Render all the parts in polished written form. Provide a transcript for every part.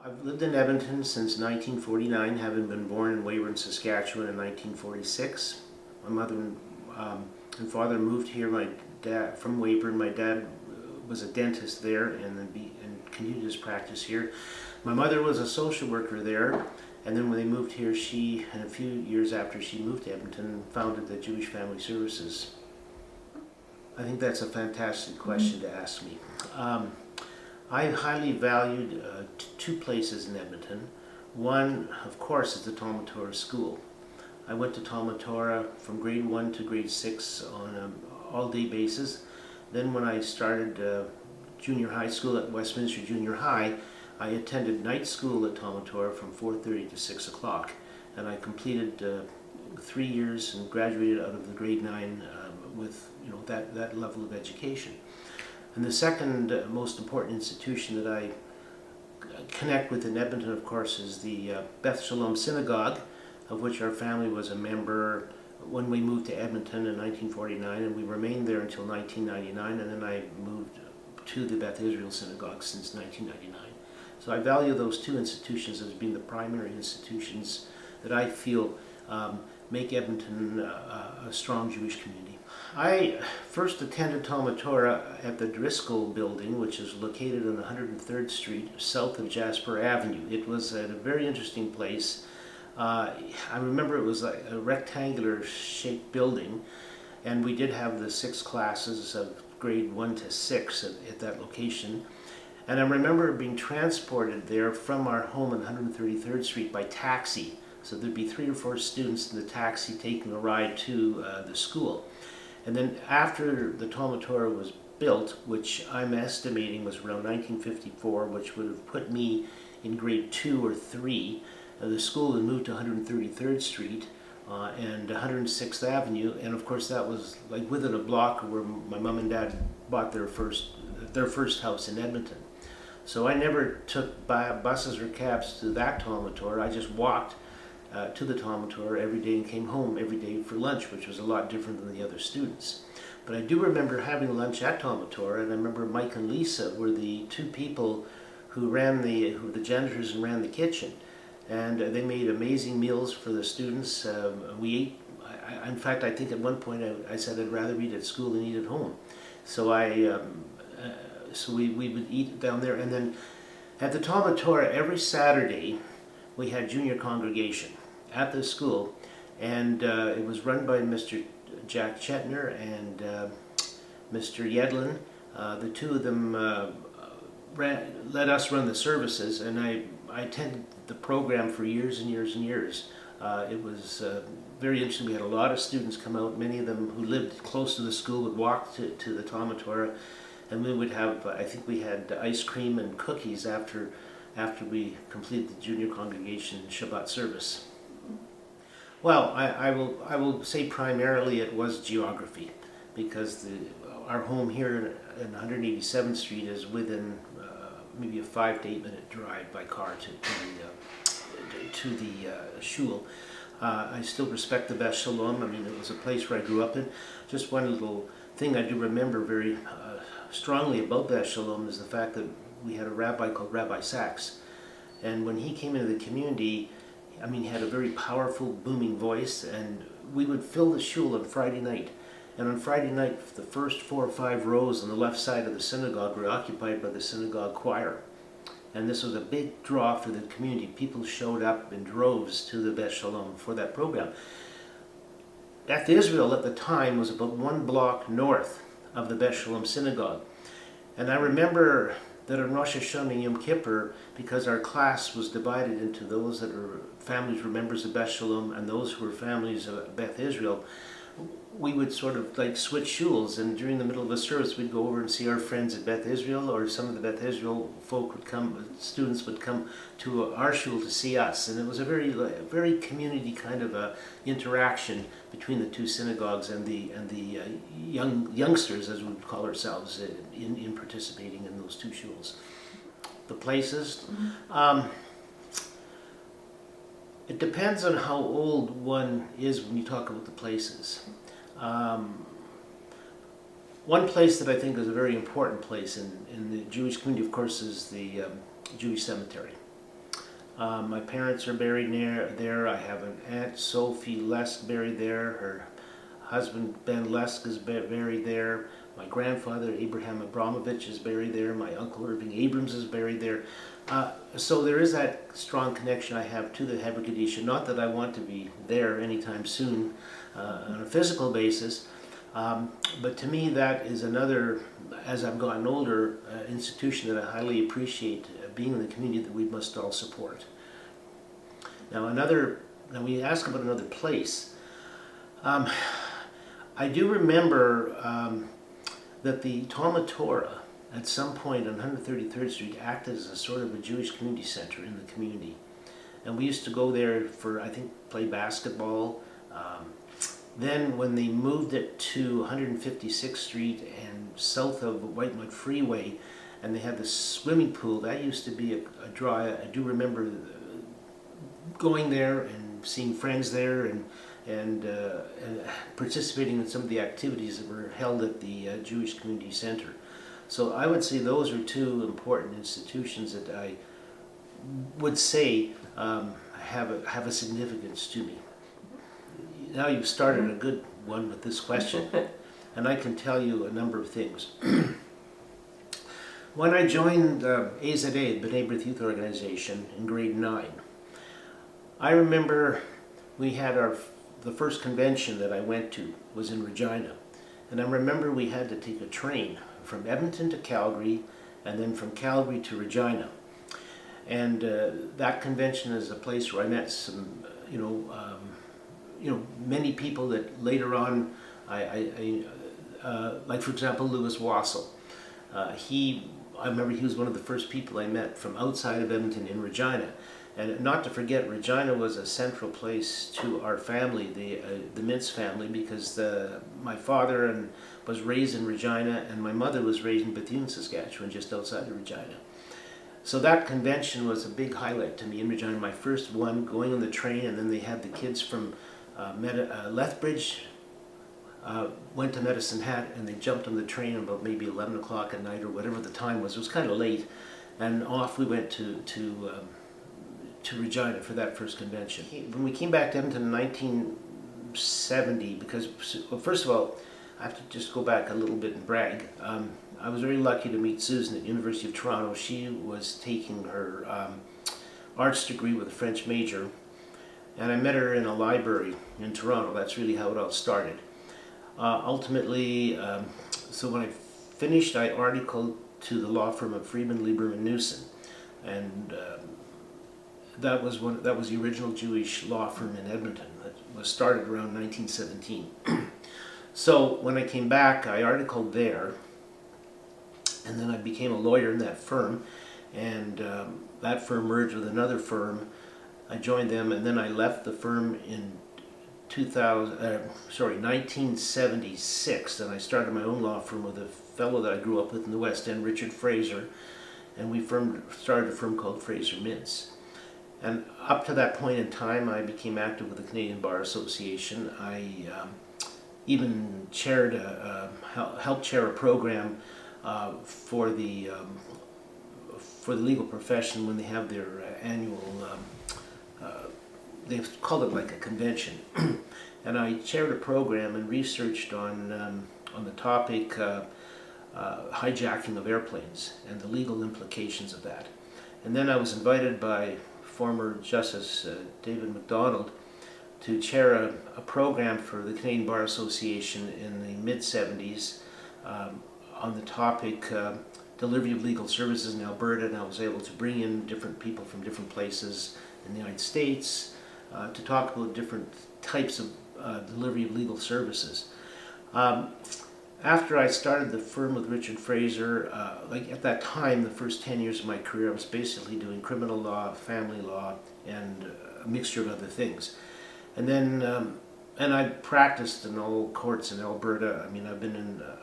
I've lived in Edmonton since 1949, having been born in Weyburn, Saskatchewan in 1946. My mother and father moved here. My dad from Weyburn. My dad was a dentist there and continued his practice here. My mother was a social worker there, and then when they moved here, she, and a few years after she moved to Edmonton, founded the Jewish Family Services. I think that's a fantastic question to ask me. I highly valued two places in Edmonton. One, of course, is the Talmud Torah School. I went to Talmud Torah from grade 1 to grade 6 on an all-day basis. Then when I started junior high school at Westminster Junior High, I attended night school at Talmud Torah from 4:30 to 6 o'clock. And I completed 3 years and graduated out of the grade 9 with that level of education. And the second most important institution that I connect with in Edmonton, of course, is the Beth Shalom Synagogue, of which our family was a member when we moved to Edmonton in 1949, and we remained there until 1999, and then I moved to the Beth Israel Synagogue since 1999. So I value those two institutions as being the primary institutions that I feel make Edmonton a strong Jewish community. I first attended Talmud Torah at the Driscoll building, which is located on 103rd Street, south of Jasper Avenue. It was at a very interesting place. I remember it was like a rectangular shaped building, and we did have the 6 classes of grade 1 to 6 at that location. And I remember being transported there from our home on 133rd Street by taxi. So there'd be 3 or 4 students in the taxi taking a ride to the school. And then after the Talmud Torah was built, which I'm estimating was around 1954, which would have put me in grade 2 or 3, the school had moved to 133rd Street and 106th Avenue, and of course that was like within a block of where my mom and dad bought their first house in Edmonton. So I never took buses or cabs to that Talmud Torah. I just walked to the Talmud Torah every day and came home every day for lunch, which was a lot different than the other students. But I do remember having lunch at Talmud Torah, and I remember Mike and Lisa were the 2 people who were the janitors and ran the kitchen. And they made amazing meals for the students. We ate, in fact, I think at one point I said I'd rather eat at school than eat at home. So we would eat down there. And then at the Talmud Torah, every Saturday, we had junior congregation at the school, and it was run by Mr. Jack Chetner and Mr. Yedlin. The 2 of them let us run the services, and I attended the program for years and years and years. It was very interesting. We had a lot of students come out. Many of them who lived close to the school would walk to the Talmud Torah, and we would have, I think we had ice cream and cookies after we completed the junior congregation Shabbat service. Well, I will say primarily it was geography, because our home here in 187th Street is within maybe a 5 to 8 minute drive by car to the shul. I still respect the Beth Shalom. I mean, it was a place where I grew up in. Just one little thing I do remember very strongly about Beth Shalom is the fact that we had a rabbi called Rabbi Sachs. And when he came into the community, I mean, he had a very powerful, booming voice, and we would fill the shul on Friday night. And on Friday night, the first 4 or 5 rows on the left side of the synagogue were occupied by the synagogue choir. And this was a big draw for the community. People showed up in droves to the Beth Shalom for that program. Beth Israel at the time was about 1 block north of the Beth Shalom synagogue. And I remember that on Rosh Hashanah and Yom Kippur, because our class was divided into those that were families who were members of Beth Shalom and those who were families of Beth Israel, we would sort of like switch shuls, and during the middle of a service we'd go over and see our friends at Beth Israel, or some of the Beth Israel folk would come, students would come to our shul to see us, and it was a very community kind of a interaction between the 2 synagogues and the youngsters, as we would call ourselves, in participating in those 2 shuls. The places. It depends on how old one is when you talk about the places. One place that I think is a very important place in the Jewish community, of course, is the Jewish cemetery. My parents are buried there. I have an Aunt Sophie Lesk buried there. Her husband Ben Lesk is buried there. My grandfather Abraham Abramovich is buried there. My uncle Irving Abrams is buried there. So there is that strong connection I have to the Hebrew Kadisha. Not that I want to be there anytime soon on a physical basis, but to me that is another, as I've gotten older, institution that I highly appreciate being in the community that we must all support. Now we ask about another place. I do remember that the Talmud Torah at some point on 133rd Street acted as a sort of a Jewish community center in the community. And we used to go there for, I think, play basketball. Then when they moved it to 156th Street and south of the White Mud Freeway, and they had the swimming pool, that used to be a draw. I do remember going there and seeing friends there and participating in some of the activities that were held at the Jewish Community Center. So I would say those are two important institutions that I would say have a significance to me. Now you've started a good one with this question, and I can tell you a number of things. When I joined AZA, the B'nai B'rith Youth Organization, in grade 9, I remember we had the first convention that I went to was in Regina. And I remember we had to take a train from Edmonton to Calgary, and then from Calgary to Regina. And that convention is a place where I met some, many people that later on, like for example, Louis Wassel. I remember he was one of the first people I met from outside of Edmonton in Regina. And not to forget, Regina was a central place to our family, the Mintz family, because my father was raised in Regina, and my mother was raised in Bethune, Saskatchewan, just outside of Regina. So that convention was a big highlight to me in Regina. My first one, going on the train, and then they had the kids from Lethbridge, went to Medicine Hat, and they jumped on the train about maybe 11 o'clock at night or whatever the time was. It was kind of late, and off we went to Regina for that first convention. When we came back to Edmonton in 1970, because, well, first of all, I have to just go back a little bit and brag. I was very lucky to meet Susan at University of Toronto. She was taking her arts degree with a French major, and I met her in a library in Toronto. That's really how it all started. Ultimately, so when I finished, I articled to the law firm of Friedman, Lieberman, Newson, and that was the original Jewish law firm in Edmonton that was started around 1917. So when I came back, I articled there, and then I became a lawyer in that firm, and that firm merged with another firm. I joined them, and then I left the firm in 1976, and I started my own law firm with a fellow that I grew up with in the West End, Richard Fraser, and we started a firm called Fraser Mintz. And up to that point in time, I became active with the Canadian Bar Association. I even helped chair a program for the legal profession when they have their annual. They've called it like a convention, and I chaired a program and researched on the topic hijacking of airplanes and the legal implications of that. And then I was invited by former Justice David MacDonald to chair a program for the Canadian Bar Association in the mid-70s on the topic delivery of legal services in Alberta, and I was able to bring in different people from different places in the United States to talk about different types of delivery of legal services. After I started the firm with Richard Fraser, like at that time, the first 10 years of my career, I was basically doing criminal law, family law, and a mixture of other things. And then, and I practiced in all courts in Alberta. I mean,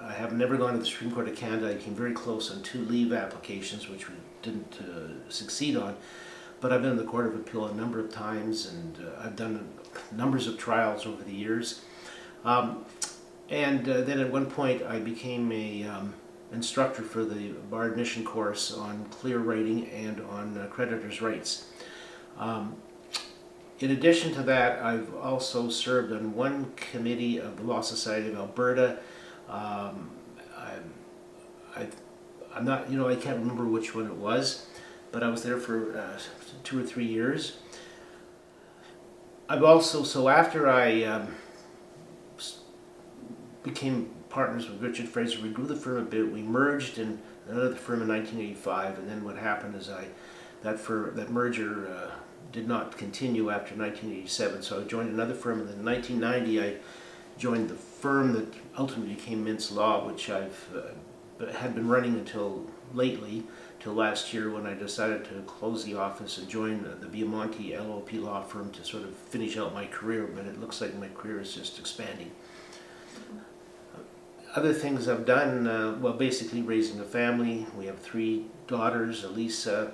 I have never gone to the Supreme Court of Canada. I came very close on 2 leave applications, which we didn't succeed on. But I've been in the Court of Appeal a number of times, and I've done numbers of trials over the years. And then at one point I became a instructor for the bar admission course on clear writing and on creditors' rights. Um, in addition to that, I've also served on one committee of the Law Society of Alberta. Um, I'm not, I can't remember which one it was, but I was there for 2 or 3 years. I've also, so after I became partners with Richard Fraser, we grew the firm a bit. We merged in another firm in 1985, and then what happened is that merger did not continue after 1987. So I joined another firm, and then in 1990 I joined the firm that ultimately became Mintz Law, which had been running until lately, till last year, when I decided to close the office and join the Biamonte LLP law firm to sort of finish out my career. But it looks like my career is just expanding. Other things I've done, well, basically raising a family. We have 3 daughters. Elisa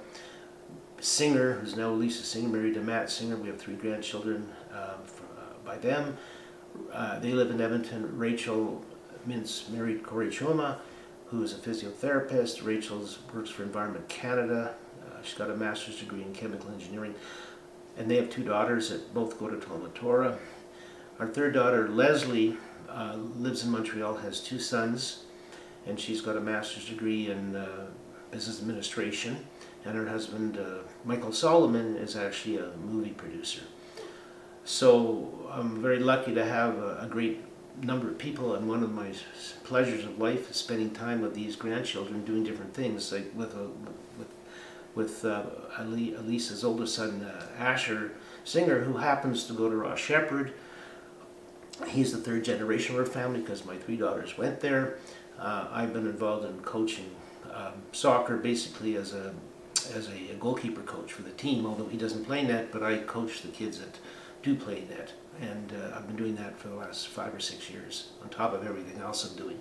Singer, who's now Elisa Singer, married to Matt Singer. We have 3 grandchildren by them. They live in Edmonton. Rachel Mintz married Corey Chuma, who is a physiotherapist. Rachel works for Environment Canada. She's got a master's degree in chemical engineering. And they have 2 daughters that both go to Talmatora. Our 3rd daughter, Leslie, lives in Montreal, has 2 sons, and she's got a master's degree in business administration. And her husband, Michael Solomon, is actually a movie producer. So I'm very lucky to have a great number of people, and one of my pleasures of life is spending time with these grandchildren doing different things, like with Elisa's older son, Asher Singer, who happens to go to Ross Shepherd. He's the 3rd generation of our family because my 3 daughters went there. I've been involved in coaching soccer, basically as a goalkeeper coach for the team, although he doesn't play net, but I coach the kids that do play net. And I've been doing that for the last 5 or 6 years, on top of everything else I'm doing.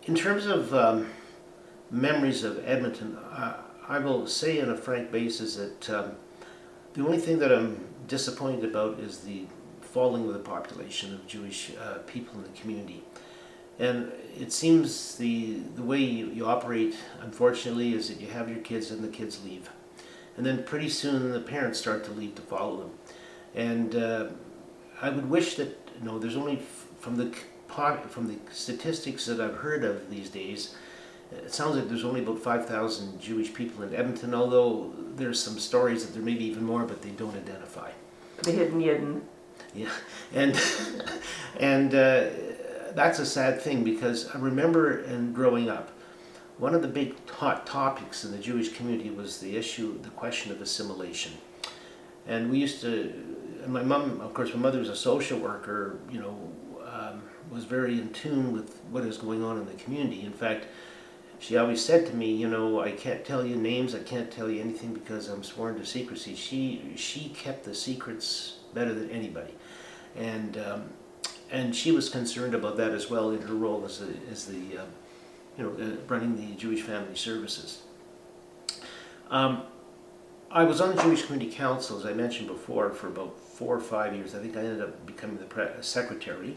In terms of memories of Edmonton, I will say on a frank basis that the only thing that I'm disappointed about is the falling of the population of Jewish people in the community. And it seems the way you operate, unfortunately, is that you have your kids and the kids leave. And then pretty soon the parents start to leave to follow them. And I would wish that, there's only, from the statistics that I've heard of these days, it sounds like there's only about 5,000 Jewish people in Edmonton, although there's some stories that there may be even more, but they don't identify. The hidden Yidden. Yeah, and that's a sad thing, because I remember in growing up, one of the big hot topics in the Jewish community was the question of assimilation. And we used to, and my mom, of course, my mother was a social worker, was very in tune with what is going on in the community. In fact, she always said to me, I can't tell you names, I can't tell you anything because I'm sworn to secrecy. She kept the secrets better than anybody. And she was concerned about that as well in her role as running the Jewish Family Services. I was on the Jewish Community Council, as I mentioned before, for about 4 or 5 years. I think I ended up becoming the secretary.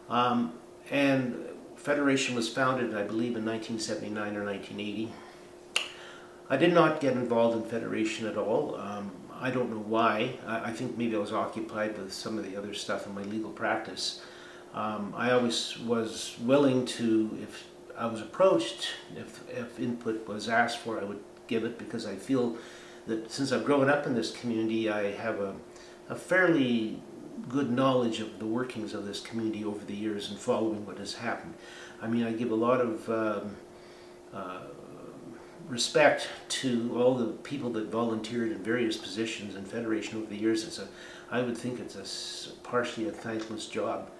And Federation was founded, I believe, in 1979 or 1980. I did not get involved in Federation at all. I don't know why. I think maybe I was occupied with some of the other stuff in my legal practice. I always was willing to, if I was approached, if input was asked for, I would give it, because I feel that since I've grown up in this community, I have a fairly good knowledge of the workings of this community over the years and following what has happened. I mean, I give a lot of respect to all the people that volunteered in various positions in Federation over the years. I would think it's partially a thankless job,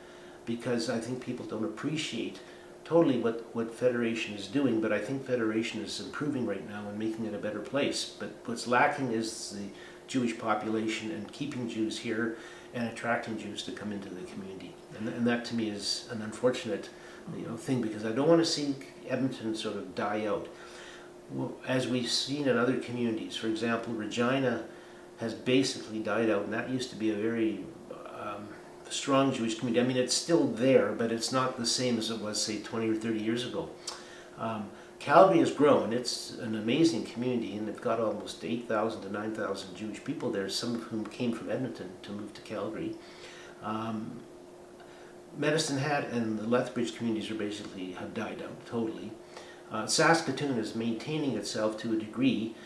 because I think people don't appreciate totally what Federation is doing, but I think Federation is improving right now and making it a better place. But what's lacking is the Jewish population and keeping Jews here and attracting Jews to come into the community. And that to me is an unfortunate thing, because I don't want to see Edmonton sort of die out. As we've seen in other communities, for example, Regina has basically died out, and that used to be a very strong Jewish community. I mean, it's still there, but it's not the same as it was, say, 20 or 30 years ago. Calgary has grown. It's an amazing community, and they've got almost 8,000 to 9,000 Jewish people there, some of whom came from Edmonton to move to Calgary. Medicine Hat and the Lethbridge communities have died out totally. Saskatoon is maintaining itself to a degree.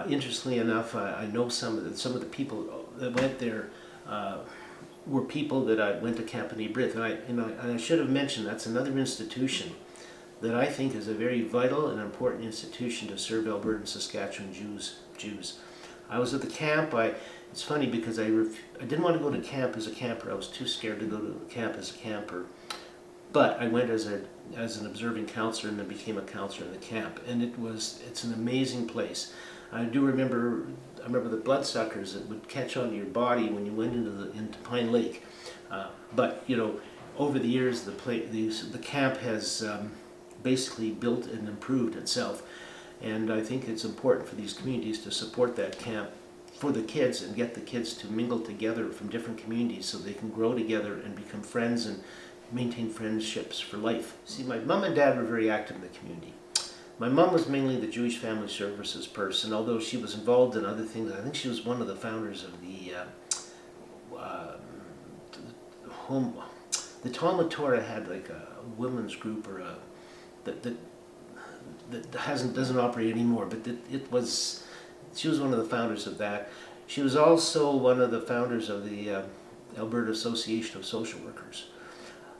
Interestingly enough, I know some of the people that went there were people that I went to Camp B'nai B'rith, and I should have mentioned that's another institution that I think is a very vital and important institution to serve Alberta and Saskatchewan Jews. I was at the camp. It's funny because I didn't want to go to camp as a camper. I was too scared to go to camp as a camper. But I went as an observing counselor and then became a counselor in the camp. And it's an amazing place. I remember the bloodsuckers that would catch onto your body when you went into Pine Lake. But over the years the camp has basically built and improved itself. And I think it's important for these communities to support that camp for the kids and get the kids to mingle together from different communities so they can grow together and become friends and maintain friendships for life. See, my mom and dad were very active in the community. My mom was mainly the Jewish Family Services person, although she was involved in other things. I think she was one of the founders of the home. The Talmud Torah had like a women's group or that doesn't operate anymore, but she was one of the founders of that. She was also one of the founders of the Alberta Association of Social Workers.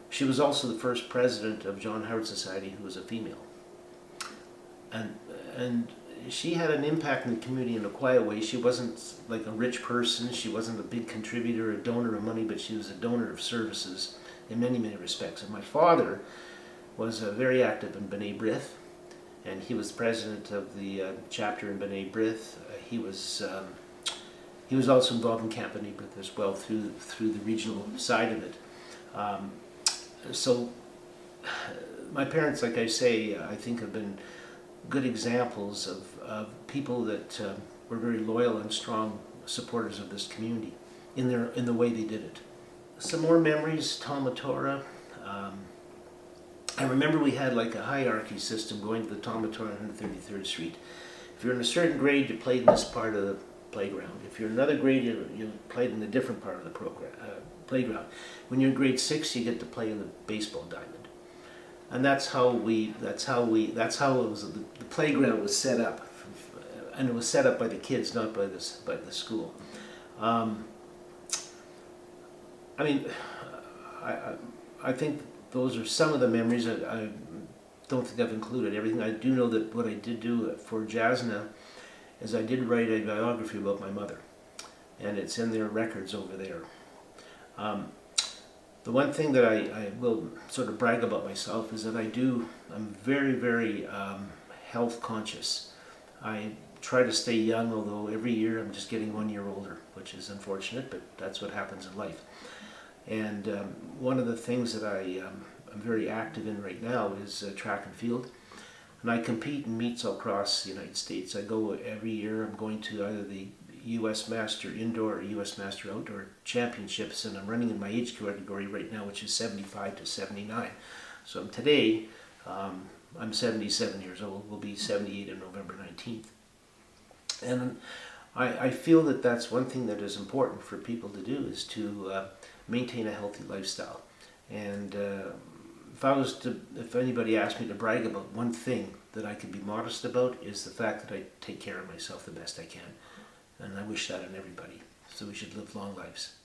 She was also the first president of John Howard Society who was a female. And she had an impact in the community in a quiet way. She wasn't like a rich person. She wasn't a big contributor, a donor of money, but she was a donor of services in many, many respects. And my father was very active in B'nai B'rith, and he was president of the chapter in B'nai B'rith. He was also involved in Camp B'nai B'rith as well through the regional side of it. So my parents, like I say, I think have been good examples of people that were very loyal and strong supporters of this community in the way they did it. Some more memories, Talmud Torah. I remember we had like a hierarchy system going to the Talmud Torah on 133rd Street. If you're in a certain grade, you played in this part of the playground. If you're in another grade, you played in a different part of the playground. When you're in grade 6, you get to play in the baseball diamond. And that's how it was. The playground was set up, and it was set up by the kids, not by the school. I think those are some of the memories. I don't think I've included everything. I do know that what I did do for Jasna is I did write a biography about my mother, and it's in their records over there. The one thing that I will sort of brag about myself is that I'm very, very health conscious. I try to stay young, although every year I'm just getting 1 year older, which is unfortunate, but that's what happens in life. And one of the things that I'm very active in right now is track and field. And I compete in meets all across the United States. I go every year. I'm going to either the U.S. Master Indoor or U.S. Master Outdoor Championships, and I'm running in my age category right now, which is 75 to 79. So today, I'm 77 years old. Will be 78 on November 19th. And I feel that that's one thing that is important for people to do, is to maintain a healthy lifestyle. And if anybody asked me to brag about one thing that I could be modest about, is the fact that I take care of myself the best I can. And I wish that on everybody. So we should live long lives.